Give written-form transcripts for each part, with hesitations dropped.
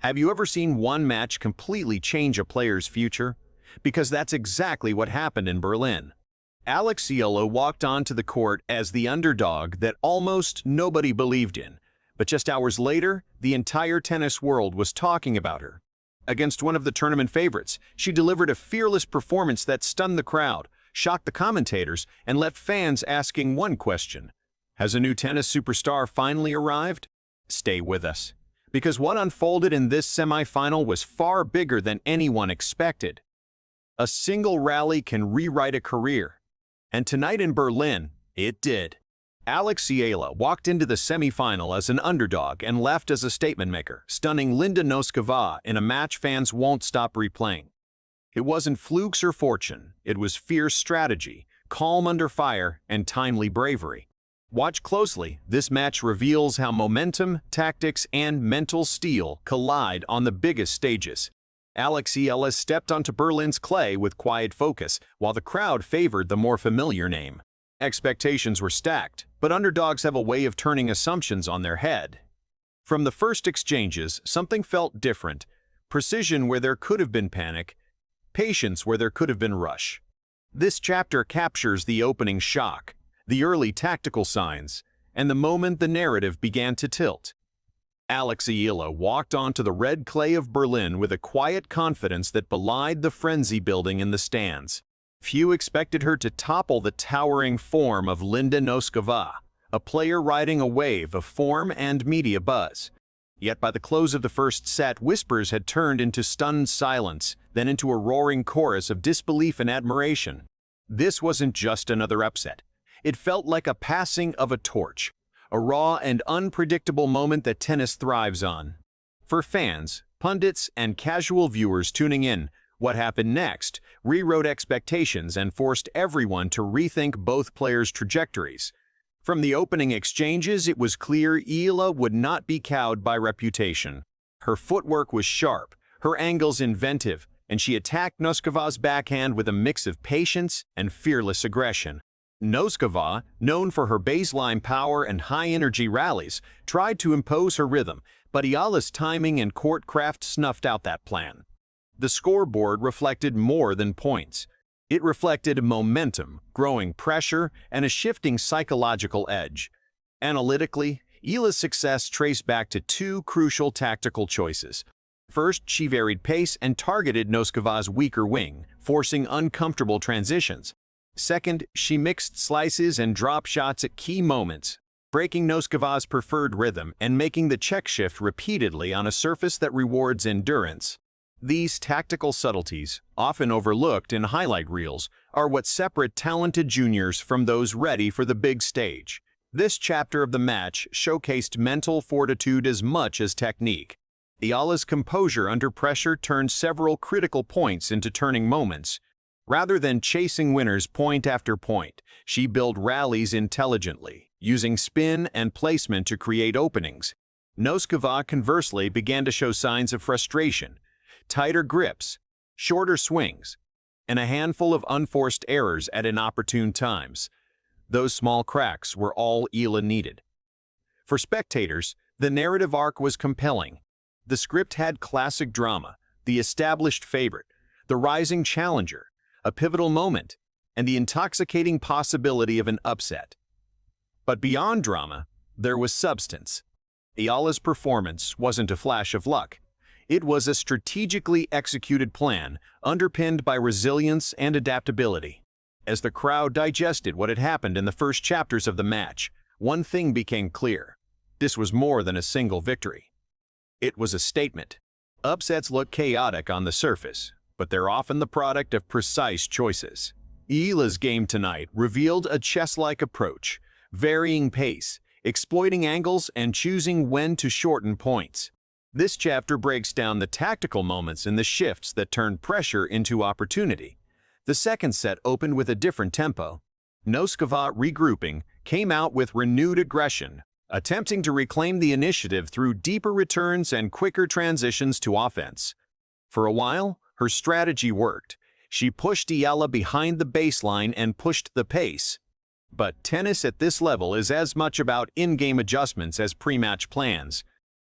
Have you ever seen one match completely change a player's future? Because that's exactly what happened in Berlin. Alex Eala walked onto the court as the underdog that almost nobody believed in, but just hours later, the entire tennis world was talking about her. Against one of the tournament favorites, she delivered a fearless performance that stunned the crowd, shocked the commentators, and left fans asking one question: has a new tennis superstar finally arrived? Stay with us, because what unfolded in this semifinal was far bigger than anyone expected. A single rally can rewrite a career, and tonight in Berlin, it did. Alex Eala walked into the semifinal as an underdog and left as a statement maker, stunning Linda Nosková in a match fans won't stop replaying. It wasn't flukes or fortune, it was fierce strategy, calm under fire, and timely bravery. Watch closely, this match reveals how momentum, tactics, and mental steel collide on the biggest stages. Alex Eala stepped onto Berlin's clay with quiet focus, while the crowd favored the more familiar name. Expectations were stacked, but underdogs have a way of turning assumptions on their head. From the first exchanges, something felt different: precision where there could have been panic, patience where there could have been rush. This chapter captures the opening shock, the early tactical signs, and the moment the narrative began to tilt. Alex Eala walked onto the red clay of Berlin with a quiet confidence that belied the frenzy building in the stands. Few expected her to topple the towering form of Linda Nosková, a player riding a wave of form and media buzz. Yet by the close of the first set, whispers had turned into stunned silence, then into a roaring chorus of disbelief and admiration. This wasn't just another upset. It felt like a passing of a torch, a raw and unpredictable moment that tennis thrives on. For fans, pundits, and casual viewers tuning in, what happened next rewrote expectations and forced everyone to rethink both players' trajectories. From the opening exchanges, it was clear Eala would not be cowed by reputation. Her footwork was sharp, her angles inventive, and she attacked Nosková's backhand with a mix of patience and fearless aggression. Nosková, known for her baseline power and high-energy rallies, tried to impose her rhythm, but Eala's timing and court craft snuffed out that plan. The scoreboard reflected more than points. It reflected momentum, growing pressure, and a shifting psychological edge. Analytically, Eala's success traced back to two crucial tactical choices. First, she varied pace and targeted Nosková's weaker wing, forcing uncomfortable transitions. Second, she mixed slices and drop shots at key moments, breaking Nosková's preferred rhythm and making the check shift repeatedly on a surface that rewards endurance. These tactical subtleties, often overlooked in highlight reels, are what separate talented juniors from those ready for the big stage. This chapter of the match showcased mental fortitude as much as technique. Eala's composure under pressure turned several critical points into turning moments. Rather than chasing winners point after point, she built rallies intelligently, using spin and placement to create openings. Nosková, conversely, began to show signs of frustration: tighter grips, shorter swings, and a handful of unforced errors at inopportune times. Those small cracks were all Eala needed. For spectators, the narrative arc was compelling. The script had classic drama, the established favorite, the rising challenger, a pivotal moment, and the intoxicating possibility of an upset. But beyond drama, there was substance. Eala's performance wasn't a flash of luck. It was a strategically executed plan, underpinned by resilience and adaptability. As the crowd digested what had happened in the first chapters of the match, one thing became clear: this was more than a single victory. It was a statement. Upsets look chaotic on the surface, but they're often the product of precise choices. Eala's game tonight revealed a chess-like approach, varying pace, exploiting angles, and choosing when to shorten points. This chapter breaks down the tactical moments and the shifts that turned pressure into opportunity. The second set opened with a different tempo. Nosková, regrouping, came out with renewed aggression, attempting to reclaim the initiative through deeper returns and quicker transitions to offense. For a while, her strategy worked. She pushed Eala behind the baseline and pushed the pace. But tennis at this level is as much about in-game adjustments as pre-match plans.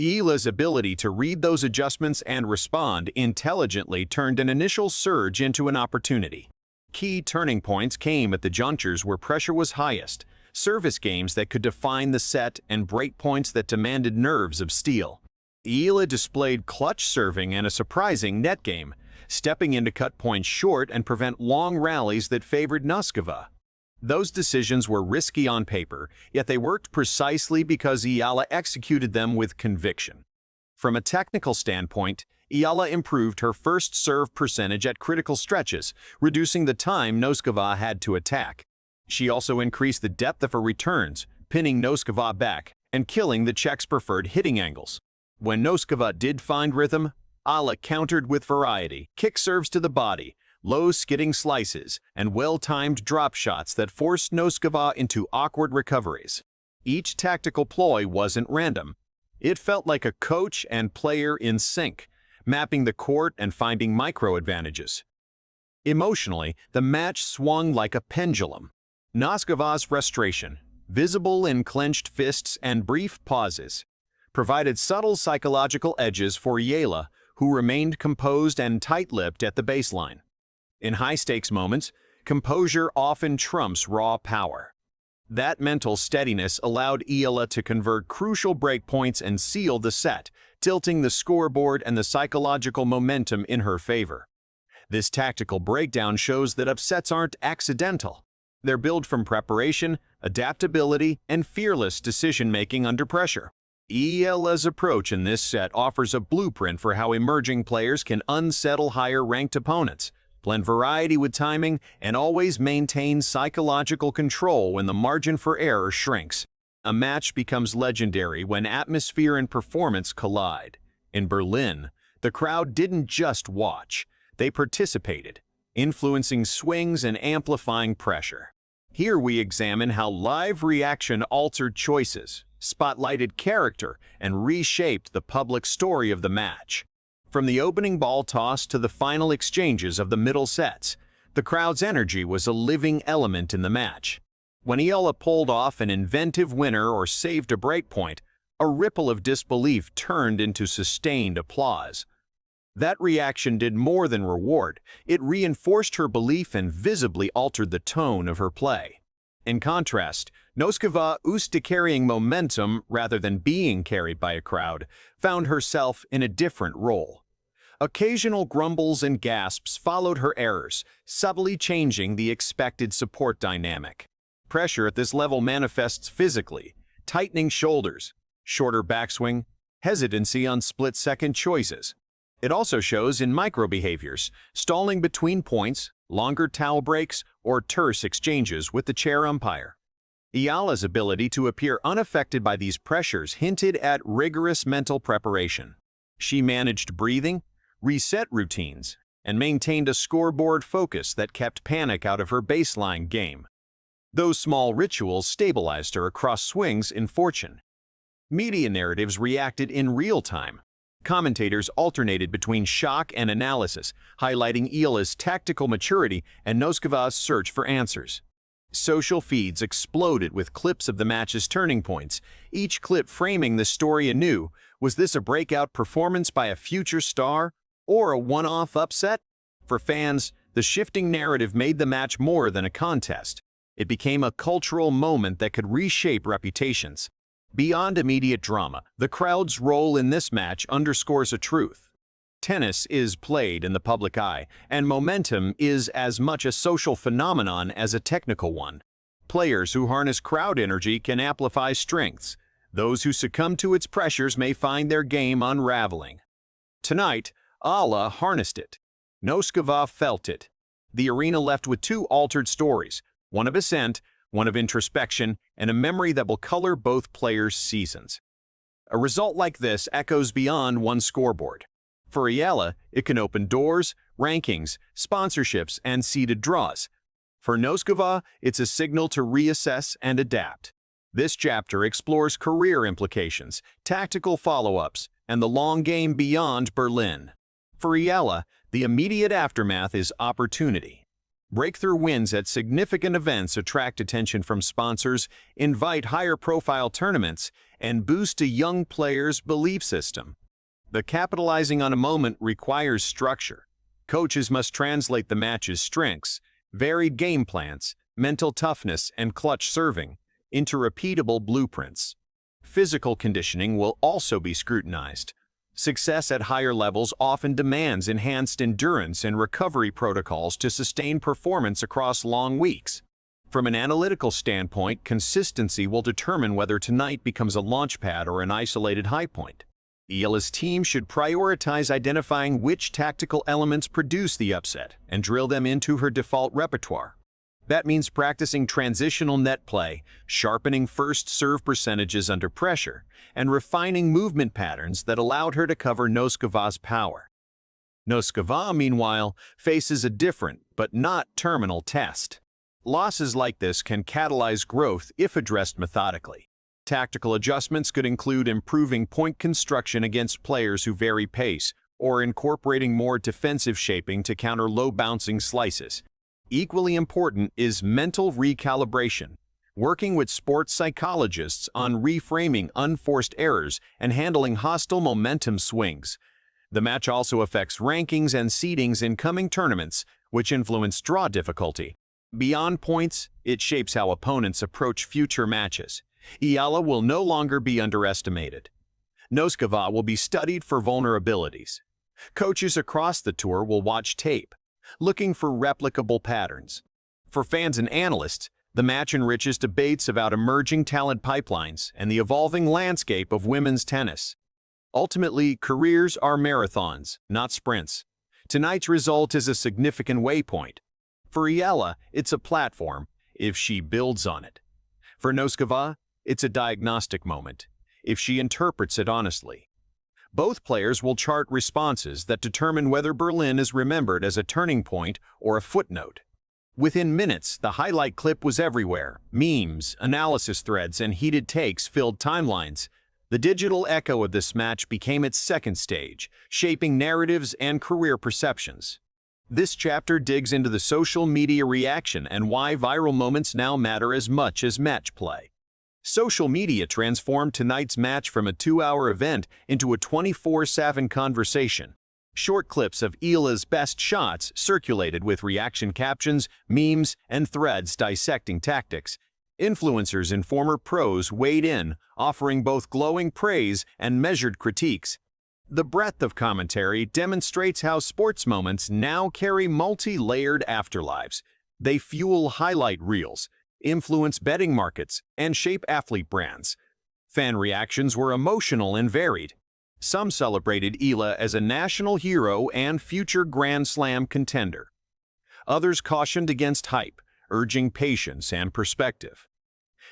Eala's ability to read those adjustments and respond intelligently turned an initial surge into an opportunity. Key turning points came at the junctures where pressure was highest, service games that could define the set and break points that demanded nerves of steel. Eala displayed clutch serving and a surprising net game, stepping in to cut points short and prevent long rallies that favored Nosková. Those decisions were risky on paper, yet they worked precisely because Eala executed them with conviction. From a technical standpoint, Eala improved her first serve percentage at critical stretches, reducing the time Nosková had to attack. She also increased the depth of her returns, pinning Nosková back and killing the Czech's preferred hitting angles. When Nosková did find rhythm, Eala countered with variety, kick serves to the body, low skidding slices, and well-timed drop shots that forced Nosková into awkward recoveries. Each tactical ploy wasn't random. It felt like a coach and player in sync, mapping the court and finding micro-advantages. Emotionally, the match swung like a pendulum. Nosková's frustration, visible in clenched fists and brief pauses, provided subtle psychological edges for Eala, who remained composed and tight-lipped at the baseline. In high-stakes moments, composure often trumps raw power. That mental steadiness allowed Eala to convert crucial break points and seal the set, tilting the scoreboard and the psychological momentum in her favor. This tactical breakdown shows that upsets aren't accidental. They're built from preparation, adaptability, and fearless decision-making under pressure. Eala's approach in this set offers a blueprint for how emerging players can unsettle higher-ranked opponents, blend variety with timing, and always maintain psychological control when the margin for error shrinks. A match becomes legendary when atmosphere and performance collide. In Berlin, the crowd didn't just watch, they participated, influencing swings and amplifying pressure. Here we examine how live reaction altered choices, spotlighted character, and reshaped the public story of the match. From the opening ball toss to the final exchanges of the middle sets, the crowd's energy was a living element in the match. When Eala pulled off an inventive winner or saved a breakpoint, a ripple of disbelief turned into sustained applause. That reaction did more than reward, it reinforced her belief and visibly altered the tone of her play. In contrast, Nosková, used to carrying momentum rather than being carried by a crowd, found herself in a different role. Occasional grumbles and gasps followed her errors, subtly changing the expected support dynamic. Pressure at this level manifests physically: tightening shoulders, shorter backswing, hesitancy on split-second choices. It also shows in micro-behaviors: stalling between points, longer towel breaks, or terse exchanges with the chair umpire. Eala's ability to appear unaffected by these pressures hinted at rigorous mental preparation. She managed breathing, reset routines, and maintained a scoreboard focus that kept panic out of her baseline game. Those small rituals stabilized her across swings in fortune. Media narratives reacted in real time. Commentators alternated between shock and analysis, highlighting Eala's tactical maturity and Nosková's search for answers. Social feeds exploded with clips of the match's turning points, each clip framing the story anew. Was this a breakout performance by a future star, or a one-off upset? For fans, the shifting narrative made the match more than a contest. It became a cultural moment that could reshape reputations. Beyond immediate drama, the crowd's role in this match underscores a truth. Tennis is played in the public eye, and momentum is as much a social phenomenon as a technical one. Players who harness crowd energy can amplify strengths. Those who succumb to its pressures may find their game unraveling. Tonight, Eala harnessed it. Nosková felt it. The arena left with two altered stories, one of ascent, one of introspection, and a memory that will color both players' seasons. A result like this echoes beyond one scoreboard. For Eala, it can open doors, rankings, sponsorships, and seeded draws. For Nosková, it's a signal to reassess and adapt. This chapter explores career implications, tactical follow-ups, and the long game beyond Berlin. For Eala, the immediate aftermath is opportunity. Breakthrough wins at significant events attract attention from sponsors, invite higher-profile tournaments, and boost a young player's belief system. The capitalizing on a moment requires structure. Coaches must translate the match's strengths, varied game plans, mental toughness, and clutch serving into repeatable blueprints. Physical conditioning will also be scrutinized. Success at higher levels often demands enhanced endurance and recovery protocols to sustain performance across long weeks. From an analytical standpoint, consistency will determine whether tonight becomes a launchpad or an isolated high point. Eala's team should prioritize identifying which tactical elements produce the upset and drill them into her default repertoire. That means practicing transitional net play, sharpening first serve percentages under pressure, and refining movement patterns that allowed her to cover Nosková's power. Nosková, meanwhile, faces a different but not terminal test. Losses like this can catalyze growth if addressed methodically. Tactical adjustments could include improving point construction against players who vary pace, or incorporating more defensive shaping to counter low-bouncing slices. Equally important is mental recalibration, working with sports psychologists on reframing unforced errors and handling hostile momentum swings. The match also affects rankings and seedings in coming tournaments, which influence draw difficulty. Beyond points, it shapes how opponents approach future matches. Eala will no longer be underestimated. Nosková will be studied for vulnerabilities. Coaches across the tour will watch tape, looking for replicable patterns. For fans and analysts, the match enriches debates about emerging talent pipelines and the evolving landscape of women's tennis. Ultimately, careers are marathons, not sprints. Tonight's result is a significant waypoint. For Eala, it's a platform, if she builds on it. For Nosková, it's a diagnostic moment, if she interprets it honestly. Both players will chart responses that determine whether Berlin is remembered as a turning point or a footnote. Within minutes, the highlight clip was everywhere. Memes, analysis threads, and heated takes filled timelines. The digital echo of this match became its second stage, shaping narratives and career perceptions. This chapter digs into the social media reaction and why viral moments now matter as much as match play. Social media transformed tonight's match from a 2-hour event into a 24/7 conversation. Short clips of Eala's best shots circulated with reaction captions, memes, and threads dissecting tactics. Influencers and former pros weighed in, offering both glowing praise and measured critiques. The breadth of commentary demonstrates how sports moments now carry multi-layered afterlives. They fuel highlight reels, influence betting markets, and shape athlete brands. Fan reactions were emotional and varied. Some celebrated Eala as a national hero and future Grand Slam contender. Others cautioned against hype, urging patience and perspective.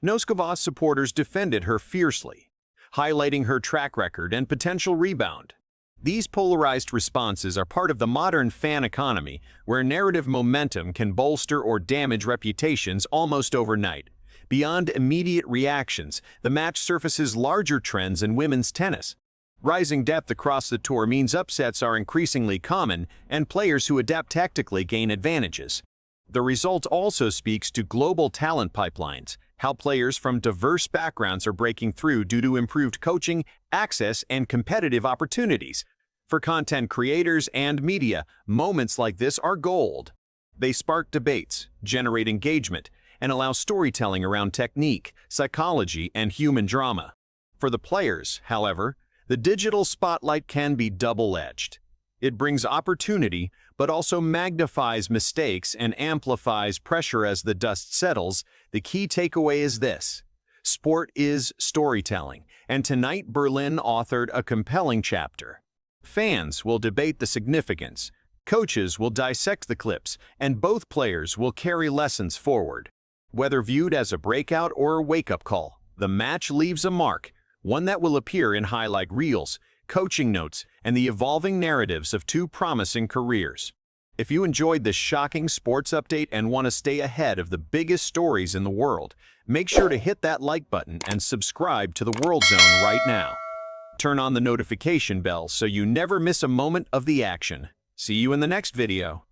Nosková's supporters defended her fiercely, highlighting her track record and potential rebound. These polarized responses are part of the modern fan economy, where narrative momentum can bolster or damage reputations almost overnight. Beyond immediate reactions, the match surfaces larger trends in women's tennis. Rising depth across the tour means upsets are increasingly common, and players who adapt tactically gain advantages. The result also speaks to global talent pipelines, how players from diverse backgrounds are breaking through due to improved coaching, access, and competitive opportunities. For content creators and media, moments like this are gold. They spark debates, generate engagement, and allow storytelling around technique, psychology, and human drama. For the players, however, the digital spotlight can be double-edged. It brings opportunity, but also magnifies mistakes and amplifies pressure as the dust settles. The key takeaway is this: sport is storytelling, and tonight Berlin authored a compelling chapter. Fans will debate the significance, coaches will dissect the clips, and both players will carry lessons forward. Whether viewed as a breakout or a wake-up call, the match leaves a mark, one that will appear in highlight reels, coaching notes, and the evolving narratives of two promising careers. If you enjoyed this shocking sports update and want to stay ahead of the biggest stories in the world, make sure to hit that like button and subscribe to the World Zone right now. Turn on the notification bell so you never miss a moment of the action. See you in the next video.